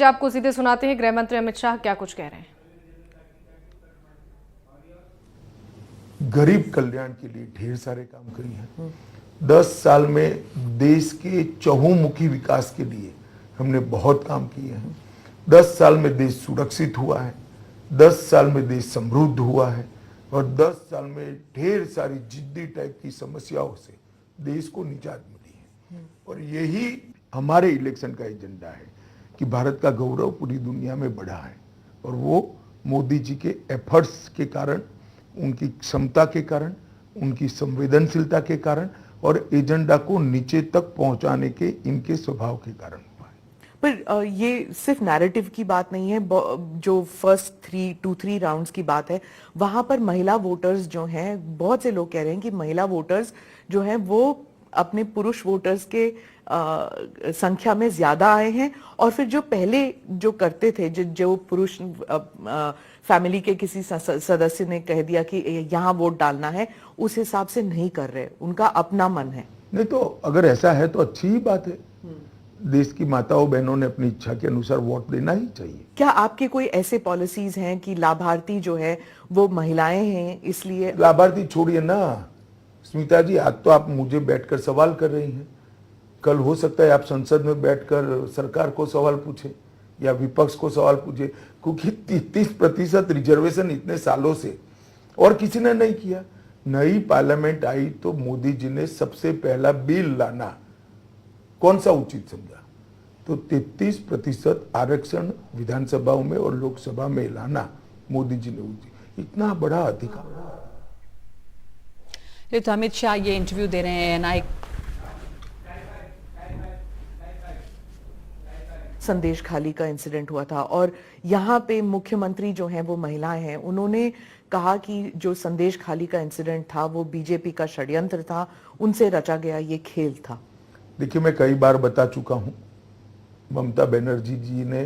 आपको सीधे सुनाते हैं गृह मंत्री अमित शाह क्या कुछ कह रहे हैं। गरीब कल्याण के लिए ढेर सारे काम किए हैं। 10 साल में देश के चहुमुखी विकास के लिए हमने बहुत काम किए हैं। 10 साल में देश सुरक्षित हुआ है, 10 साल में देश समृद्ध हुआ है और 10 साल में ढेर सारी जिद्दी टाइप की समस्याओं से देश को निजात मिली है। और यही हमारे इलेक्शन का एजेंडा है कि भारत का गौरव पूरी दुनिया में बढ़ा है और वो मोदी जी के एफर्ट्स के कारण, उनकी क्षमता के कारण, उनकी संवेदनशीलता के कारण और एजेंडा को नीचे तक पहुंचाने के इनके स्वभाव के कारण हुआ है। पर ये सिर्फ नैरेटिव की बात नहीं है, जो फर्स्ट 3 राउंड्स की बात है वहां पर महिला वोटर्स जो हैं, बहुत से लोग कह रहे हैं कि महिला वोटर्स जो हैं वो अपने पुरुष वोटर्स के संख्या में ज्यादा आए हैं और फिर जो पहले जो करते थे, जो पुरुष फैमिली के किसी सदस्य ने कह दिया कि यहाँ वोट डालना है, उस हिसाब से नहीं कर रहे, उनका अपना मन है। नहीं तो अगर ऐसा है तो अच्छी ही बात है। देश की माताओं बहनों ने अपनी इच्छा के अनुसार वोट देना ही चाहिए। क्या आपके कोई ऐसे पॉलिसीज हैं कि लाभार्थी जो है वो महिलाएं हैं, इसलिए? लाभार्थी छोड़िए ना स्मिता जी, आज तो आप मुझे बैठकर सवाल कर रही हैं, कल हो सकता है आप संसद में बैठकर सरकार को सवाल पूछे या विपक्ष को सवाल पूछे, क्योंकि 33% रिजर्वेशन इतने सालों से और किसी ने नहीं किया। नई पार्लियामेंट आई तो मोदी जी ने सबसे पहला बिल लाना कौन सा उचित समझा, तो 33% आरक्षण विधानसभाओं में और लोकसभा में लाना मोदी जी ने उचित, इतना बड़ा अधिकार। तो अमित शाह ये इंटरव्यू दे रहे हैं एनआई संदेश खाली का इंसिडेंट हुआ था और यहाँ पे मुख्यमंत्री जो हैं वो महिलाएं हैं, उन्होंने कहा कि जो संदेश खाली का इंसिडेंट था वो बीजेपी का षड्यंत्र था, उनसे रचा गया ये खेल था। देखिए, मैं कई बार बता चुका हूं, ममता बनर्जी जी ने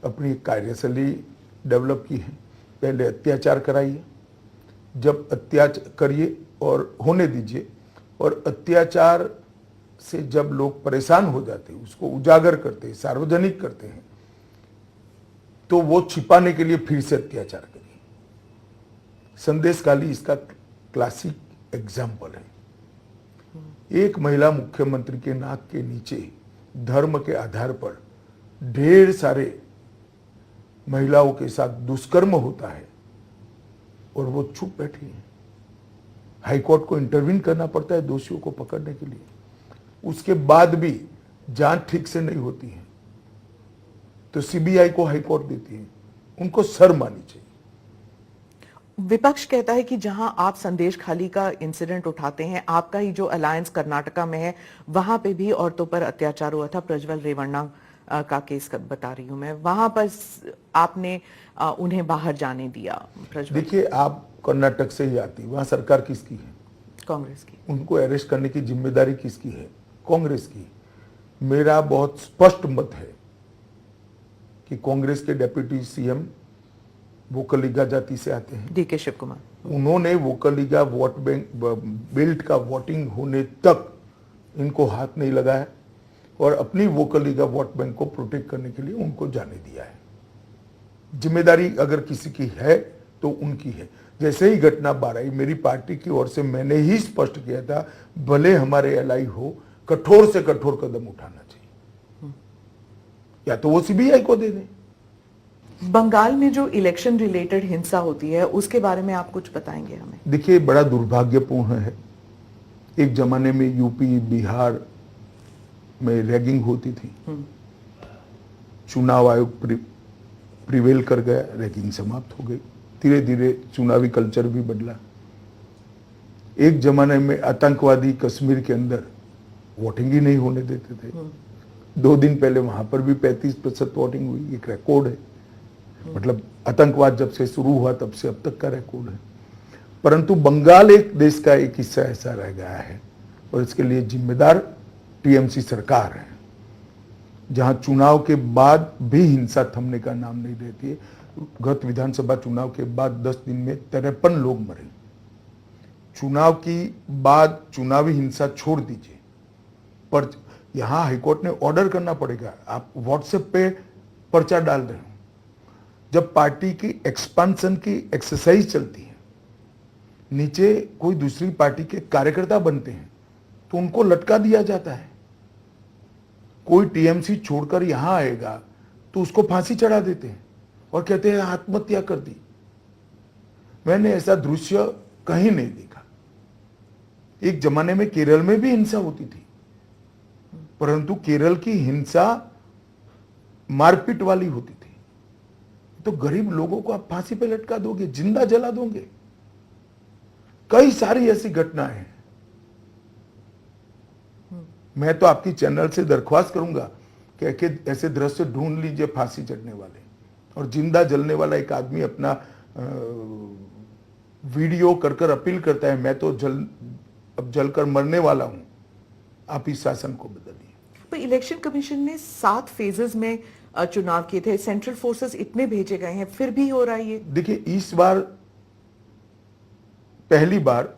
अपनी कार्यशैली डेवलप की है। पहले अत्याचार कराइए, जब अत्याचार करिए और होने दीजिए, और अत्याचार से जब लोग परेशान हो जाते हैं उसको उजागर करते हैं, सार्वजनिक करते हैं, तो वो छिपाने के लिए फिर से अत्याचार करिए। संदेश खाली इसका क्लासिक एग्जाम्पल है। एक महिला मुख्यमंत्री के नाक के नीचे धर्म के आधार पर ढेर सारे महिलाओं के साथ दुष्कर्म होता है और वो चुप बैठी है। हाईकोर्ट को इंटरवीन करना पड़ता है दोषियों को पकड़ने के लिए, उसके बाद भी जांच ठीक से नहीं होती है तो सीबीआई को हाईकोर्ट देती है। उनको शर्म आनी चाहिए। विपक्ष कहता है कि जहां आप संदेश खाली का इंसिडेंट उठाते हैं, आपका ही जो अलायंस कर्नाटका में है वहां पे भी औरतों पर अत्याचार हुआ था। प्रज्वल रेवन्ना का केस बता रही हूं मैं, वहां पर आपने उन्हें बाहर जाने दिया। देखिए, आप कर्नाटक से ही आती, वहां सरकार किसकी है? कांग्रेस की। उनको अरेस्ट करने की जिम्मेदारी किसकी है? कांग्रेस की। मेरा बहुत स्पष्ट मत है कि कांग्रेस के डिप्टी सीएम वोकलिगा जाति से आते हैं, डीके शिव कुमार। उन्होंने वोकलिगा वोट बैंक बेल्ट का वोटिंग होने तक इनको हाथ नहीं लगाया और अपनी वोकलिगा वोट बैंक को प्रोटेक्ट करने के लिए उनको जाने दिया है। जिम्मेदारी अगर किसी की है तो उनकी है। जैसे ही घटना बार आई, मेरी पार्टी की ओर से मैंने ही स्पष्ट किया था, भले हमारे एलआई हो, कठोर से कठोर कदम उठाना चाहिए, या तो वो सीबीआई को दे दें। बंगाल में जो इलेक्शन रिलेटेड हिंसा होती है उसके बारे में आप कुछ बताएंगे हमें? देखिए, बड़ा दुर्भाग्यपूर्ण है। एक जमाने में यूपी बिहार में रैगिंग होती थी, चुनाव आयोग प्रिवेल कर गया, रैगिंग समाप्त हो गई। धीरे धीरे चुनावी कल्चर भी बदला। एक जमाने में आतंकवादी कश्मीर के अंदर वोटिंग ही नहीं होने देते थे। 2 दिन पहले वहां पर भी 35% वोटिंग हुई, एक रिकॉर्ड है। मतलब आतंकवाद जब से शुरू हुआ तब से अब तक का रिकॉर्ड है। परंतु बंगाल एक देश का एक हिस्सा ऐसा रह गया है और इसके लिए जिम्मेदार टीएमसी सरकार है, जहां चुनाव के बाद भी हिंसा थमने का नाम नहीं लेती है। गत विधानसभा चुनाव के बाद 10 दिन में 53 लोग मरे। चुनाव की बाद चुनावी हिंसा छोड़ दीजिए, पर यहां हाईकोर्ट ने ऑर्डर करना पड़ेगा। आप व्हाट्सएप पे पर्चा डाल रहे हो, जब पार्टी की एक्सपांशन की एक्सरसाइज चलती है, नीचे कोई दूसरी पार्टी के कार्यकर्ता बनते हैं तो उनको लटका दिया जाता है। कोई टीएमसी छोड़कर यहां आएगा तो उसको फांसी चढ़ा देते हैं और कहते हैं आत्महत्या कर दी। मैंने ऐसा दृश्य कहीं नहीं देखा। एक जमाने में केरल में भी हिंसा होती थी, परंतु केरल की हिंसा मारपीट वाली होती थी। तो गरीब लोगों को आप फांसी पे लटका दोगे, जिंदा जला दोगे। कई सारी ऐसी घटनाएं हैं। मैं तो आपकी चैनल से दरख्वास्त करूंगा कि ऐसे दृश्य ढूंढ लीजिए, फांसी चढ़ने वाले और जिंदा जलने वाला एक आदमी अपना वीडियो कर अपील करता है, मैं तो अब जलकर मरने वाला हूं, आप इस शासन को बदलिए। पर इलेक्शन कमीशन ने 7 फेजेस में चुनाव किए थे, सेंट्रल फोर्सेस इतने भेजे गए हैं, फिर भी हो रहा है ये। देखिए, इस बार पहली बार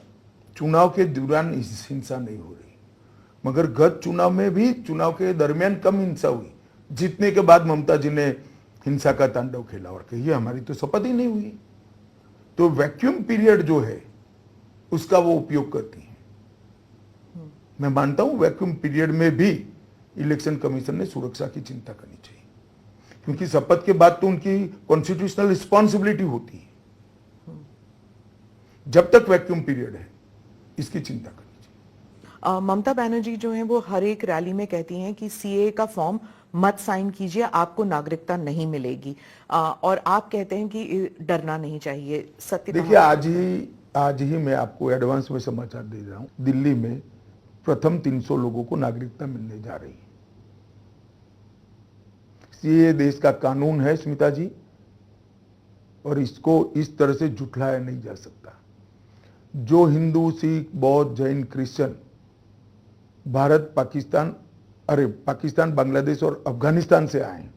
चुनाव के दौरान हिंसा नहीं हो रही, मगर गत चुनाव में भी चुनाव के दरमियान कम हिंसा हुई। जीतने के बाद ममता जी ने हिंसा का तांडव खेला और कहिए हमारी तो शपथ ही नहीं हुई। तो वैक्यूम पीरियड जो है उसका वो उपयोग करती है। मैं मानता हूं वैक्यूम पीरियड में भी इलेक्शन कमीशन ने सुरक्षा की चिंता करनी चाहिए, क्योंकि शपथ के बाद तो उनकी कॉन्स्टिट्यूशनल रिस्पॉन्सिबिलिटी होती है। जब तक वैक्यूम पीरियड है इसकी चिंता करनी चाहिए। ममता बनर्जी जो है वो हर एक रैली में कहती हैं कि सीए का फॉर्म मत साइन कीजिए, आपको नागरिकता नहीं मिलेगी, और आप कहते हैं कि डरना नहीं चाहिए। सत्य देखिए, आज ही मैं आपको एडवांस में समाचार दे रहा हूं, दिल्ली में प्रथम 300 लोगों को नागरिकता मिलने जा रही है। ये देश का कानून है स्मिता जी, और इसको इस तरह से झुठलाया नहीं जा सकता। जो हिंदू, सिख, बौद्ध, जैन, क्रिश्चियन भारत, पाकिस्तान, बांग्लादेश और अफगानिस्तान से आए,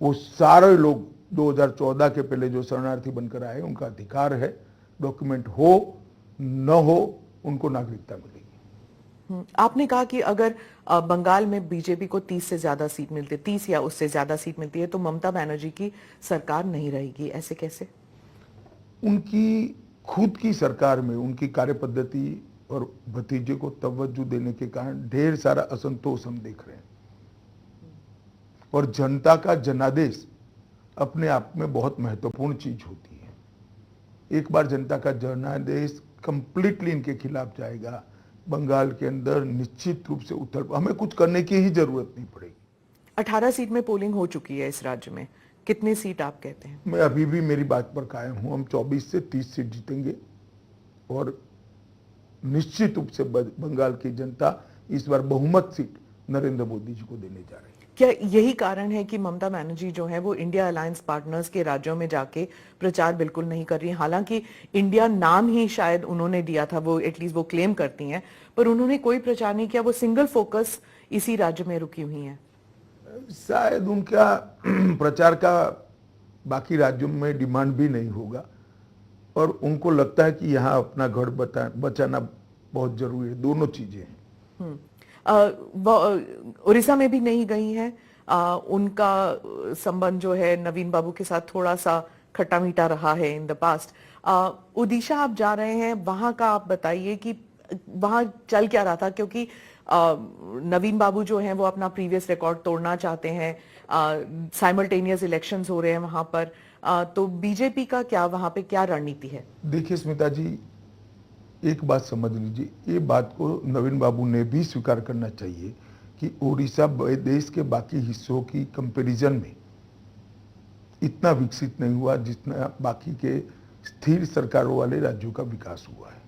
वो सारे लोग 2014 के पहले जो शरणार्थी बनकर आए, उनका अधिकार है, डॉक्यूमेंट हो न हो उनको नागरिकता मिलेगी। आपने कहा कि अगर बंगाल में बीजेपी को 30 से ज्यादा सीट मिलती है, 30 या उससे ज्यादा सीट मिलती है, तो ममता बनर्जी की सरकार नहीं रहेगी। ऐसे कैसे? उनकी खुद की सरकार में उनकी कार्यपद्धति और भतीजे को तवज्जो देने के कारण ढेर सारा असंतोष हम देख रहे हैं, और जनता का जनादेश अपने आप में बहुत महत्वपूर्ण चीज होती है। एक बार जनता का जनादेश कंप्लीटली इनके खिलाफ जाएगा, बंगाल के अंदर निश्चित रूप से हमें कुछ करने की ही जरूरत नहीं पड़ेगी। 18 सीट में पोलिंग हो चुकी है इस राज्य में, कितने सीट आप कहते हैं? मैं अभी भी मेरी बात पर कायम हूं, हम 24 से 30 सीट जीतेंगे, और निश्चित रूप से बंगाल की जनता इस बार बहुमत सीट नरेंद्र मोदी जी को देने जा रही है। क्या यही कारण है कि ममता बनर्जी जो है वो इंडिया अलायंस पार्टनर्स के राज्यों में जाके प्रचार बिल्कुल नहीं कर रही? हालांकि इंडिया नाम ही शायद उन्होंने दिया था, वो एटलीस्ट वो क्लेम करती हैं, पर उन्होंने कोई प्रचार नहीं किया। वो सिंगल फोकस इसी राज्य में रुकी हुई हैं। शायद उनका प्रचार का बाकी राज्यों में डिमांड भी नहीं होगा, और उनको लगता है कि यहाँ अपना घर बचाना बहुत जरूरी है। दोनों चीजें हैं। उड़ीसा में भी नहीं गई हैं। उनका संबंध जो है नवीन बाबू के साथ थोड़ा सा खट्टा मीठा रहा है इन द पास्ट। ओडिशा आप जा रहे हैं, वहां का आप बताइए कि वहां चल क्या रहा था, क्योंकि नवीन बाबू जो हैं वो अपना प्रीवियस रिकॉर्ड तोड़ना चाहते हैं। साइमल्टेनियस इलेक्शंस हो रहे हैं वहां पर, तो बीजेपी का क्या वहां पे क्या रणनीति है? देखिए स्मिता जी, एक बात समझ लीजिए, ये बात को नवीन बाबू ने भी स्वीकार करना चाहिए कि ओडिशा देश के बाकी हिस्सों की कंपैरिजन में इतना विकसित नहीं हुआ जितना बाकी के स्थिर सरकारों वाले राज्यों का विकास हुआ है।